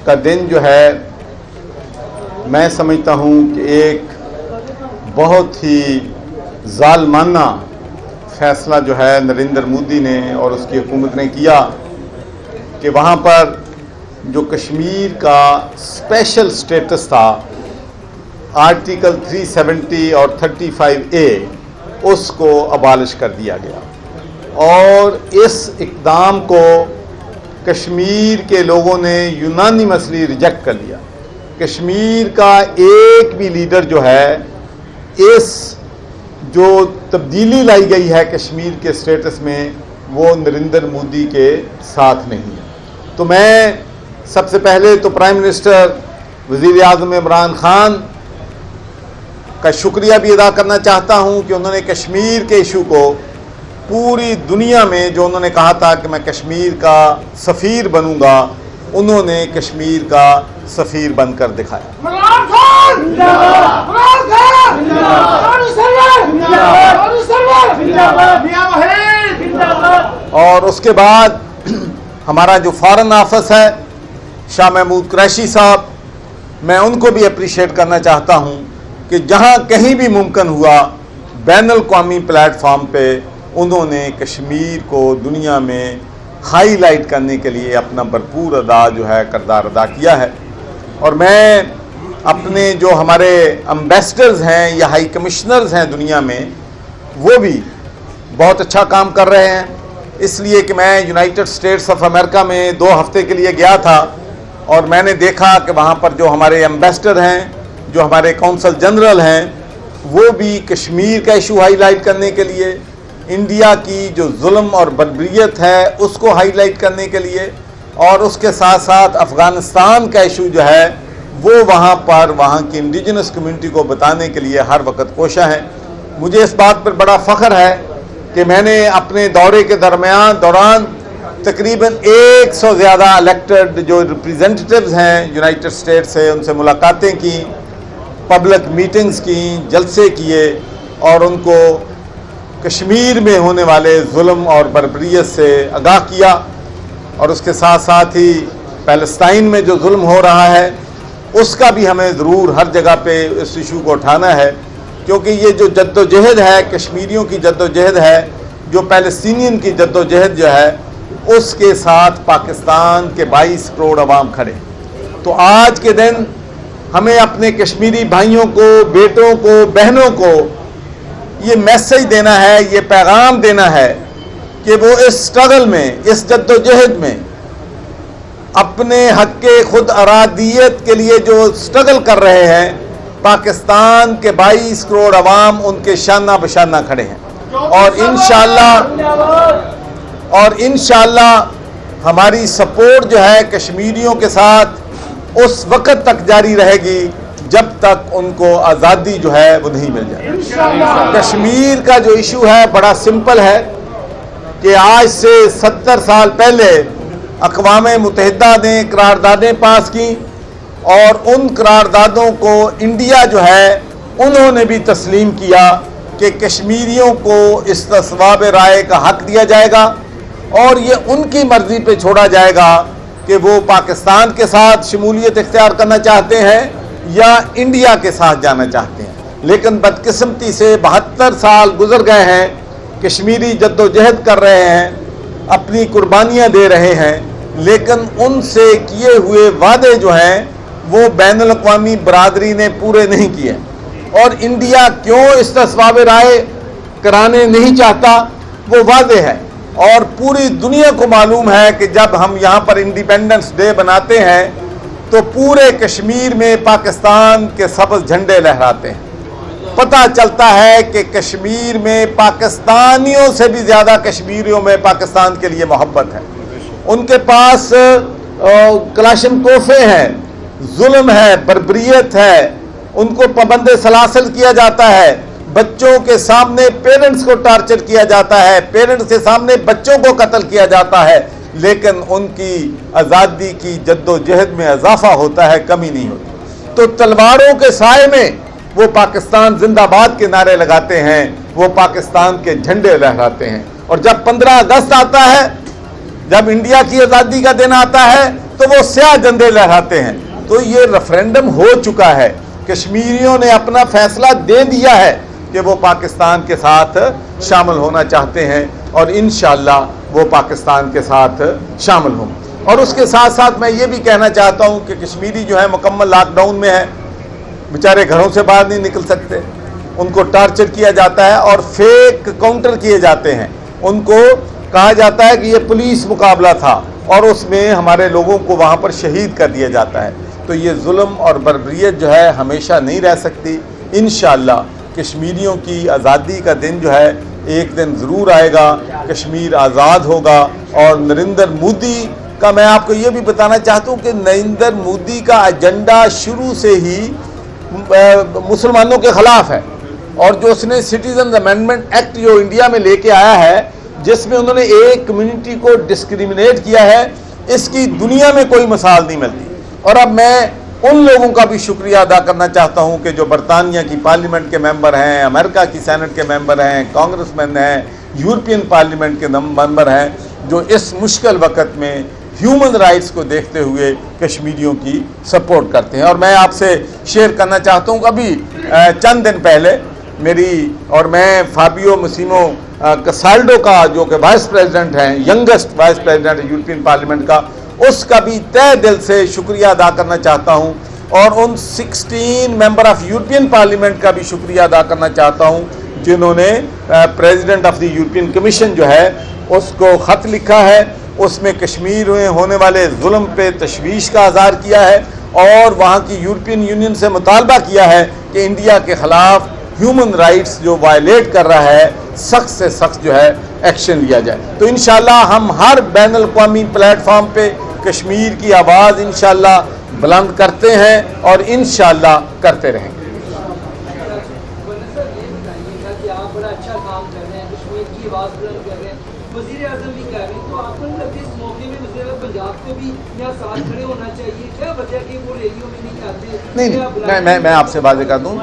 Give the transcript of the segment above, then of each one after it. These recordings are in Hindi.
का दिन जो है मैं समझता हूँ कि एक बहुत ही जालमाना फैसला जो है नरेंद्र मोदी ने और उसकी हुकूमत ने किया कि वहाँ पर जो कश्मीर का स्पेशल स्टेटस था आर्टिकल 370 और 35A उसको अबालिश कर दिया गया और इस इक़दाम को कश्मीर के लोगों ने यूनानिमसली रिजेक्ट कर लिया। कश्मीर का एक भी लीडर जो है इस जो तब्दीली लाई गई है कश्मीर के स्टेटस में वो नरेंद्र मोदी के साथ नहीं है। तो मैं सबसे पहले तो प्राइम मिनिस्टर वज़ीर आज़म इमरान खान का शुक्रिया भी अदा करना चाहता हूं कि उन्होंने कश्मीर के इशू को पूरी दुनिया में जो उन्होंने कहा था कि मैं कश्मीर का सफ़ीर बनूंगा, उन्होंने कश्मीर का सफ़ीर बनकर दिखाया। और उसके बाद हमारा जो फॉरेन ऑफिस है शाह महमूद कुरैशी साहब, मैं उनको भी अप्रिशिएट करना चाहता हूं कि जहां कहीं भी मुमकिन हुआ बैनुल-अक़वामी प्लेटफॉर्म पे उन्होंने कश्मीर को दुनिया में हाईलाइट करने के लिए अपना भरपूर जो है किरदार अदा किया है। और मैं अपने जो हमारे एम्बेसडर्स हैं या हाई कमिश्नर्स हैं दुनिया में, वो भी बहुत अच्छा काम कर रहे हैं, इसलिए कि मैं यूनाइटेड स्टेट्स ऑफ अमेरिका में 2 हफ्ते के लिए गया था और मैंने देखा कि वहाँ पर जो हमारे एम्बेसडर हैं, जो हमारे कौंसल जनरल हैं, वो भी कश्मीर का इशू हाईलाइट करने के लिए, इंडिया की जो जुल्म और बर्बरियत है उसको हाईलाइट करने के लिए, और उसके साथ साथ अफ़गानिस्तान का इशू जो है वो वहाँ पर वहाँ की इंडिजिनस कम्युनिटी को बताने के लिए हर वक्त कोशा है। मुझे इस बात पर बड़ा फ़ख्र है कि मैंने अपने दौरे के दौरान तकरीबन 100 से ज़्यादा इलेक्टेड जो रिप्रेजेंटेटिव्स हैं यूनाइटेड स्टेट से, उनसे मुलाकातें की, पब्लिक मीटिंग्स की, जलसे किए और उनको कश्मीर में होने वाले जुल्म और बर्बरियत से आगाह किया। और उसके साथ साथ ही पैलेस्टाइन में जो जुल्म हो रहा है उसका भी हमें ज़रूर हर जगह पे इस इशू को उठाना है, क्योंकि ये जो जद्दोजहद है, कश्मीरियों की जद्दोजहद है, जो पैलेस्टीनियन की जद्दोजहद जो है, उसके साथ पाकिस्तान के 22 करोड़ अवाम खड़े। तो आज के दिन हमें अपने कश्मीरी भाइयों को, बेटों को, बहनों को ये मैसेज देना है, ये पैगाम देना है कि वो इस स्ट्रगल में, इस जद्दोजहद में अपने हक के खुद अरादियत के लिए जो स्ट्रगल कर रहे हैं, पाकिस्तान के 22 करोड़ अवाम उनके शाना बशाना खड़े हैं। और इंशाअल्लाह हमारी सपोर्ट जो है कश्मीरियों के साथ उस वक़्त तक जारी रहेगी जब तक उनको आज़ादी जो है वो नहीं मिल जाए। कश्मीर का जो इशू है बड़ा सिंपल है कि आज से 70 साल पहले अक़वाम मुत्तहिदा ने करारदादें पास की और उन करारदादों को इंडिया जो है उन्होंने भी तस्लीम किया कि कश्मीरियों को इस्तिस्वाब राय का हक दिया जाएगा और ये उनकी मर्ज़ी पे छोड़ा जाएगा कि वो पाकिस्तान के साथ शमूलियत इख्तियार करना चाहते हैं या इंडिया के साथ जाना चाहते हैं। लेकिन बदकिस्मती से 72 साल गुजर गए हैं, कश्मीरी जद्दोजहद कर रहे हैं, अपनी कुर्बानियाँ दे रहे हैं, लेकिन उनसे किए हुए वादे जो हैं वो बैनुल-अक़वामी बरादरी ने पूरे नहीं किए। और इंडिया क्यों इस्तिस्वाब राय कराने नहीं चाहता वो वादे है, और पूरी दुनिया को मालूम है कि जब हम यहाँ पर इंडिपेंडेंस डे बनाते हैं तो पूरे कश्मीर में पाकिस्तान के सब्ज़ झंडे लहराते हैं। पता चलता है कि कश्मीर में पाकिस्तानियों से भी ज़्यादा कश्मीरियों में पाकिस्तान के लिए मोहब्बत है। उनके पास कलाशन तोहफे हैं, जुल्म है, बर्बरियत है, उनको पाबंद सलासल किया जाता है, बच्चों के सामने पेरेंट्स को टॉर्चर किया जाता है, पेरेंट्स के सामने बच्चों को कत्ल किया जाता है, लेकिन उनकी आज़ादी की जद्दोजहद में इजाफा होता है, कमी नहीं होती। तो तलवारों के साए में वो पाकिस्तान जिंदाबाद के नारे लगाते हैं, वो पाकिस्तान के झंडे लहराते हैं। और जब 15 अगस्त आता है, जब इंडिया की आज़ादी का दिन आता है, तो वो स्याह झंडे लहराते हैं। तो ये रेफरेंडम हो चुका है, कश्मीरियों ने अपना फैसला दे दिया है कि वो पाकिस्तान के साथ शामिल होना चाहते हैं और इंशाअल्लाह वो पाकिस्तान के साथ शामिल हों। और उसके साथ साथ मैं ये भी कहना चाहता हूँ कि कश्मीरी जो है मुकम्मल लॉकडाउन में है, बेचारे घरों से बाहर नहीं निकल सकते, उनको टार्चर किया जाता है और फेक काउंटर किए जाते हैं। उनको कहा जाता है कि ये पुलिस मुकाबला था और उसमें हमारे लोगों को वहाँ पर शहीद कर दिया जाता है। तो ये जुल्म और बर्बरियत जो है हमेशा नहीं रह सकती। इंशाअल्लाह कश्मीरियों की आज़ादी का दिन जो है एक दिन ज़रूर आएगा, कश्मीर आज़ाद होगा। और नरेंद्र मोदी का मैं आपको ये भी बताना चाहता हूँ कि नरेंद्र मोदी का एजेंडा शुरू से ही मुसलमानों के ख़िलाफ़ है। और जो उसने सिटीजन अमेंडमेंट एक्ट जो इंडिया में लेके आया है, जिसमें उन्होंने एक कम्युनिटी को डिस्क्रिमिनेट किया है, इसकी दुनिया में कोई मिसाल नहीं मिलती। और अब मैं उन लोगों का भी शुक्रिया अदा करना चाहता हूं कि जो बरतानिया की पार्लियामेंट के मेंबर हैं, अमेरिका की सेनेट के मेंबर हैं, कांग्रेसमैन हैं, यूरोपियन पार्लियामेंट के मेंबर हैं, जो इस मुश्किल वक्त में ह्यूमन राइट्स को देखते हुए कश्मीरियों की सपोर्ट करते हैं। और मैं आपसे शेयर करना चाहता हूं, अभी चंद दिन पहले मेरी और मैं फाबियो मसीनो कसाल्डो का जो कि वाइस प्रेसिडेंट हैं, यंगेस्ट वाइस प्रेसिडेंट है यूरोपियन पार्लियामेंट का, उसका भी तहे दिल से शुक्रिया अदा करना चाहता हूं। और उन 16 मेंबर ऑफ यूरोपियन पार्लियामेंट का भी शुक्रिया अदा करना चाहता हूं जिन्होंने president of the European commission जो है उसको ख़त लिखा है, उसमें कश्मीर में होने वाले जुल्म पे तशवीश का इज़हार किया है और वहाँ की यूरोपियन यूनियन से मुतालबा किया है कि इंडिया के ख़िलाफ़ ह्यूमन राइट्स जो वायलेट कर रहा है सख्त से सख्त जो है एक्शन लिया जाए। तो इंशाअल्लाह हम हर बैनुल अक़वामी प्लेटफॉर्म पे कश्मीर की आवाज़ इंशाअल्लाह बुलंद करते हैं और इंशाअल्लाह करते रहेंगे। नहीं, मैं आपसे बातें कर दूँ,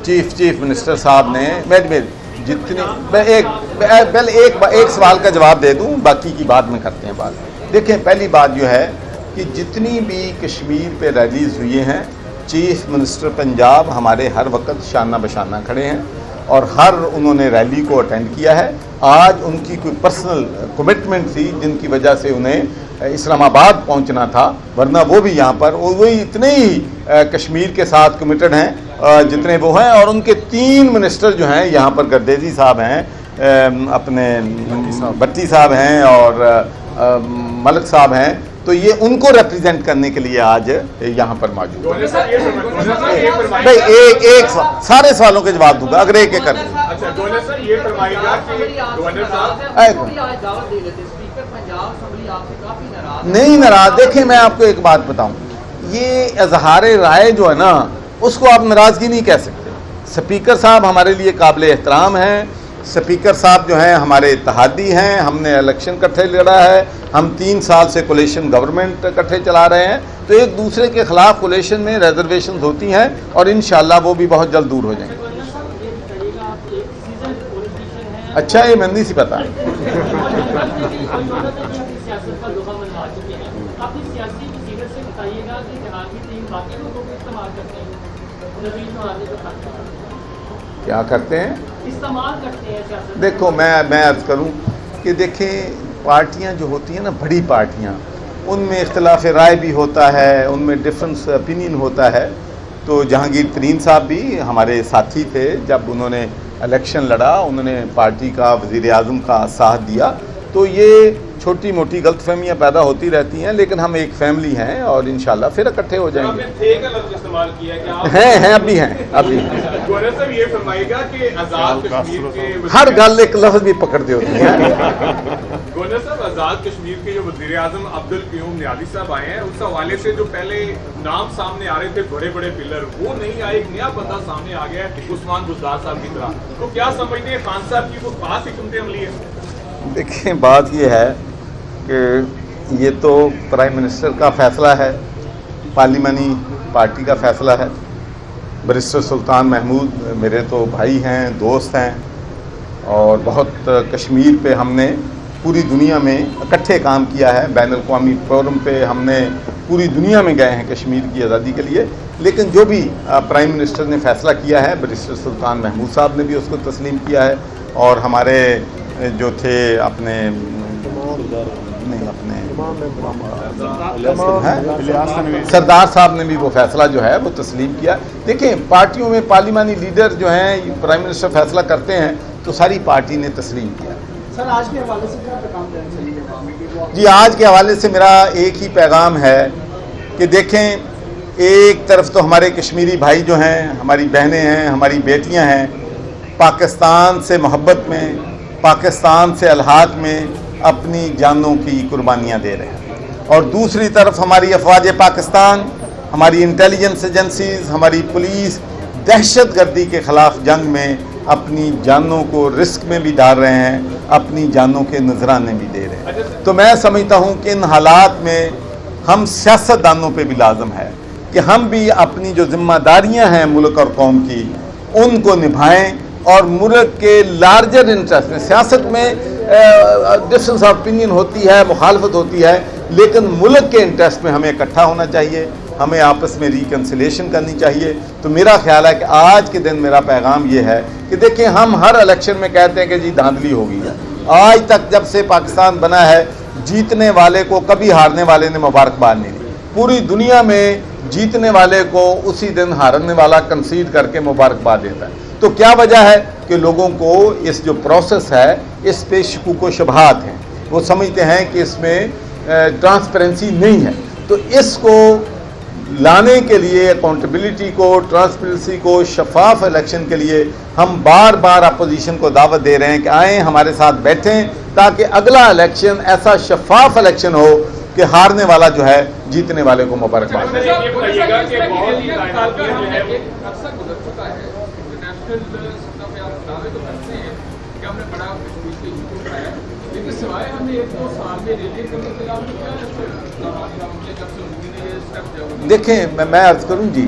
चीफ मिनिस्टर साहब ने मेरी जितनी पहले एक सवाल का जवाब दे दूँ, बाकी की बात में करते हैं बात। देखें, पहली बात जो है कि जितनी भी कश्मीर पे रैलीज़ हुई हैं, चीफ मिनिस्टर पंजाब हमारे हर वक्त शाना बशाना खड़े हैं और हर उन्होंने रैली को अटेंड किया है। आज उनकी कोई पर्सनल कमिटमेंट थी जिनकी वजह से उन्हें इस्लामाबाद पहुंचना था, वरना वो भी यहाँ पर वही इतने ही कश्मीर के साथ कमिटेड हैं जितने वो हैं। और उनके 3 मिनिस्टर जो हैं यहाँ पर, गर्देजी साहब हैं, अपने भट्टी साहब हैं और मलिक साहब हैं, तो ये उनको रिप्रेजेंट करने के लिए आज यहाँ पर मौजूद है। भाई एक सारे सवालों के जवाब दूंगा, अगर एक कर नहीं नाराज। देखें, मैं आपको एक बात बताऊं, ये इजहार राय जो है ना, उसको आप नाराज़गी नहीं कह सकते। स्पीकर साहब हमारे लिए काबिल एहतराम हैं। स्पीकर साहब जो हैं हमारे इत्तेहादी हैं, हमने इलेक्शन इकट्ठे लड़ा है, हम 3 साल से कोलिशन गवर्नमेंट इकट्ठे चला रहे हैं, तो एक दूसरे के ख़िलाफ़ कोलिशन में रिजर्वेशन होती हैं और इंशाअल्लाह वो भी बहुत जल्द दूर हो जाएंगे। अच्छा, ये मंदी सी पता है। क्या करते हैं? इस्तेमाल करते हैं। देखो, मैं अर्ज़ करूं कि देखें, पार्टियां जो होती हैं ना, बड़ी पार्टियां, उनमें इख्तिलाफ राय भी होता है, उनमें डिफरेंस ओपिनियन होता है। तो जहांगीर तरीन साहब भी हमारे साथी थे, जब उन्होंने इलेक्शन लड़ा, उन्होंने पार्टी का वज़ीर आज़म का साथ दिया। तो ये छोटी मोटी गलतफहमियाँ पैदा होती रहती हैं, लेकिन हम एक फैमिली हैं और इंशाल्लाह फिर इकट्ठे हो जाएंगे। हैं अभी ये फरमाइएगा कि आज़ाद कश्मीर के हर गल एक लफ्ज़ भी पकड़ते होती हैं। गवर्नर साहब, आज़ाद कश्मीर के जो वज़ीर आज़म अब्दुल क़य्यूम नियाज़ी साहब आए हैं, उस हवाले से जो पहले नाम सामने आ रहे थे बड़े बड़े पिलर, वो नहीं आए, एक नया बंदा सामने आ गया है उस्मान बुज़दार साहब की तरह। तो क्या समझते हैं खान साहब की वो खास हिकमत अमली है? देखिए, बात ये है कि ये तो प्राइम मिनिस्टर का फ़ैसला है, पार्लिमानी पार्टी का फ़ैसला है। बैरिस्टर सुल्तान महमूद मेरे तो भाई हैं, दोस्त हैं और बहुत कश्मीर पे हमने पूरी दुनिया में इकट्ठे काम किया है। बैनुल-अक़वामी फोरम पे हमने पूरी दुनिया में गए हैं कश्मीर की आज़ादी के लिए, लेकिन जो भी प्राइम मिनिस्टर ने फ़ैसला किया है, बैरिस्टर सुल्तान महमूद साहब ने भी उसको तस्लीम किया है, और हमारे जो थे अपने सरदार साहब ने भी वो फैसला जो है वो तस्लीम किया। देखें, पार्टियों में पार्लिमानी लीडर जो हैं, प्राइम मिनिस्टर फैसला करते हैं तो सारी पार्टी ने तस्लीम किया। सर, आज के हवाले से क्या पैगाम देना चाहिए? जी, आज के हवाले से मेरा एक ही पैगाम है कि देखें, एक तरफ तो हमारे कश्मीरी भाई जो हैं, हमारी बहनें हैं, हमारी बेटियां हैं, पाकिस्तान से मोहब्बत में, पाकिस्तान से अलहाक में अपनी जानों की कुर्बानियां दे रहे हैं, और दूसरी तरफ हमारी अफवाज पाकिस्तान, हमारी इंटेलिजेंस एजेंसीज, हमारी पुलिस दहशतगर्दी के ख़िलाफ़ जंग में अपनी जानों को रिस्क में भी डाल रहे हैं, अपनी जानों के नजराने भी दे रहे हैं। तो मैं समझता हूँ कि इन हालात में हम सियासतदानों पे भी लाजम है कि हम भी अपनी जो जिम्मेदारियाँ हैं मुल्क और कौम की, उनको निभाएं, और मुल्क के लार्जर इंटरेस्ट में, सियासत में डिफरेंस ऑफ ओपिनियन होती है, मुखालफत होती है, लेकिन मुल्क के इंटरेस्ट में हमें इकट्ठा होना चाहिए, हमें आपस में रिकन्सिलेशन करनी चाहिए। तो मेरा ख्याल है कि आज के दिन मेरा पैगाम ये है कि देखिए, हम हर इलेक्शन में कहते हैं कि जी धांधली हो गई है। आज तक जब से पाकिस्तान बना है, जीतने वाले को कभी हारने वाले ने मुबारकबाद नहीं दी। पूरी दुनिया में जीतने वाले को उसी दिन हारने वाला कंसीड करके मुबारकबाद देता है। तो क्या वजह है कि लोगों को इस जो प्रोसेस है, इस पे शकूक व शुबहात हैं, वो समझते हैं कि इसमें ट्रांसपेरेंसी नहीं है। तो इसको लाने के लिए, अकाउंटेबिलिटी को, ट्रांसपेरेंसी को, शफाफ इलेक्शन के लिए हम बार बार अपोजिशन को दावत दे रहे हैं कि आएँ, हमारे साथ बैठें, ताकि अगला इलेक्शन ऐसा शफाफ इलेक्शन हो कि हारने वाला जो है जीतने वाले को मुबारकबाद। देखें, मैं अर्ज करूं जी,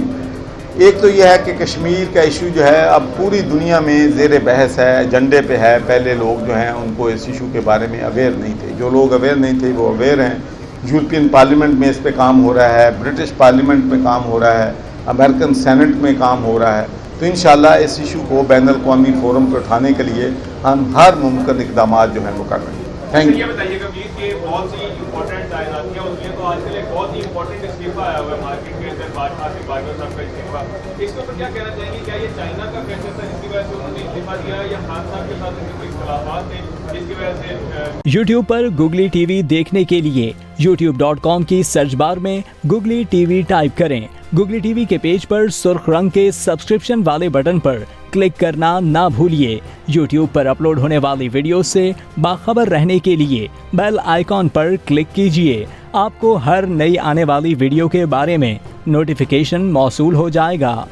एक तो यह है कि कश्मीर का इशू जो है अब पूरी दुनिया में ज़ेर बहस है, एजेंडे पे है। पहले लोग जो हैं उनको इस इशू के बारे में अवेयर नहीं थे, जो लोग अवेयर नहीं थे वो अवेयर हैं। यूरोपियन पार्लियामेंट में इस पे काम हो रहा है, ब्रिटिश पार्लियामेंट में काम हो रहा है, अमेरिकन सेनेट में काम हो रहा है। तो इंशाल्लाह इस इशू को बैनुल-अक़वामी फोरम पर उठाने के लिए हम हर मुमकिन इक़दाम जो हैं वो कर रहे हैं। Thank you. बताइएगा कि बहुत सी इंपॉर्टेंट आज़ादियाँ होती हैं, तो आजकल एक बहुत ही इंपॉर्टेंट इस्तीफा आया हुआ है मार्केट के अंदर, बाजवा साहब का इस्तीफा। इसके ऊपर क्या कहना चाहेंगे? क्या ये चाइना का फैसला था जिसकी वजह से उन्होंने इस्तीफा दिया, या खान साहब के साथ उनके कोई इख्तिलाफात थे जिसकी वजह से? YouTube पर गुगली टीवी देखने के लिए youtube.com की सर्च बार में गुगली टीवी टाइप करें। गुगली टीवी के पेज पर सुर्ख रंग के सब्सक्रिप्शन वाले बटन पर क्लिक करना ना भूलिए। YouTube पर अपलोड होने वाली वीडियो से बाखबर रहने के लिए बेल आइकॉन पर क्लिक कीजिए। आपको हर नई आने वाली वीडियो के बारे में नोटिफिकेशन मौसूल हो जाएगा।